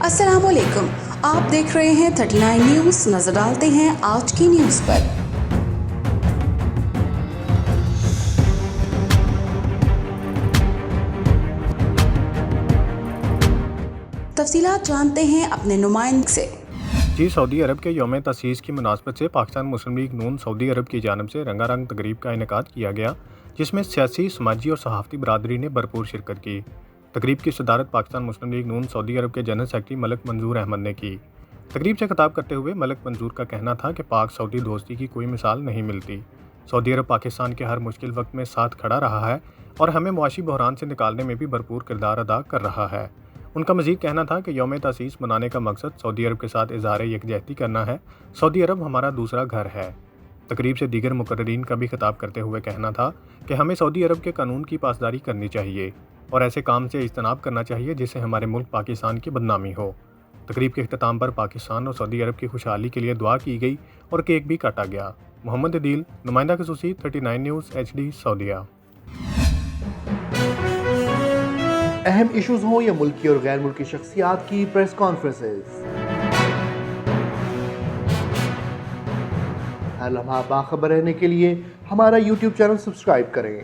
अस्सलाम वालेकुम, आप देख रहे हैं 39 न्यूज़। नजर डालते हैं आज की न्यूज़ पर। तफसीलात जानते हैं अपने नुमाइंदे से। जी, सऊदी अरब के यौम तसीस की मुनासबत से पाकिस्तान मुस्लिम लीग नून सऊदी अरब की जानिब से रंगारंग तकरीब का इनेकाद किया गया, जिसमें सियासी, समाजी और सहाफ़ती बरादरी ने भरपूर शिरकत की। तकरीब की सदारत पाकिस्तान मुस्लिम लीग नून सऊदी अरब के जनरल सेक्रेटरी मलिक मंजूर अहमद ने की। तकरीब से खिताब करते हुए मलिक मंजूर का कहना था कि पाक सऊदी दोस्ती की कोई मिसाल नहीं मिलती। सऊदी अरब पाकिस्तान के हर मुश्किल वक्त में साथ खड़ा रहा है और हमें मुआशी बहरान से निकालने में भी भरपूर किरदार अदा कर रहा है। उनका मज़ीद कहना था कि यौम तसीस मनाने का मकसद सऊदी अरब के साथ इज़हार यकजहती करना है। सऊदी अरब हमारा दूसरा घर है। तकरीब से दीगर मुकर्ररीन का भी खिताब करते हुए कहना था कि हमें सऊदी अरब के कानून की पासदारी करनी चाहिए और ऐसे काम से इज्तनाब करना चाहिए जिससे हमारे मुल्क पाकिस्तान की बदनामी हो। तकरीब के अख्ताम पर पाकिस्तान और सऊदी अरब की खुशहाली के लिए दुआ की गई और केक भी काटा गया। मोहम्मद अदील, नुमाइंदा खसूसी, 39 न्यूज़ HD सऊदीया। अहम इश्यूज हों या मुल्की और गैर मुल्की शख्सियात की प्रेस कॉन्फ्रेंसेस, हर लम्हा बाखबर रहने के लिए हमारा यूट्यूब चैनल सब्सक्राइब करें।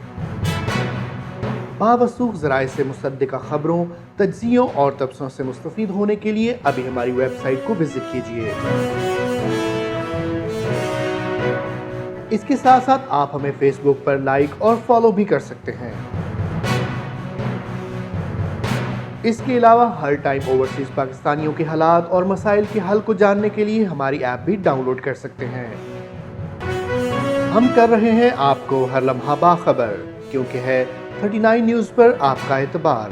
बावसूख ज़राए से मुसद्दिक़ा खबरों, तज्ज़ियों और तबसरों से मुस्तफ़ीद होने के लिए अभी हमारी वेबसाइट को विजिट कीजिए। इसके साथ साथ आप हमें फेसबुक पर लाइक और फॉलो भी कर सकते हैं। इसके अलावा हर टाइम ओवरसीज़ पाकिस्तानियों के हालात और मसाइल के हल को जानने के लिए हमारी ऐप भी डाउनलोड कर सकते हैं। हम कर रहे हैं आपको हर लम्हा बाखबर, क्योंकि है 39 न्यूज़ पर आपका एतबार।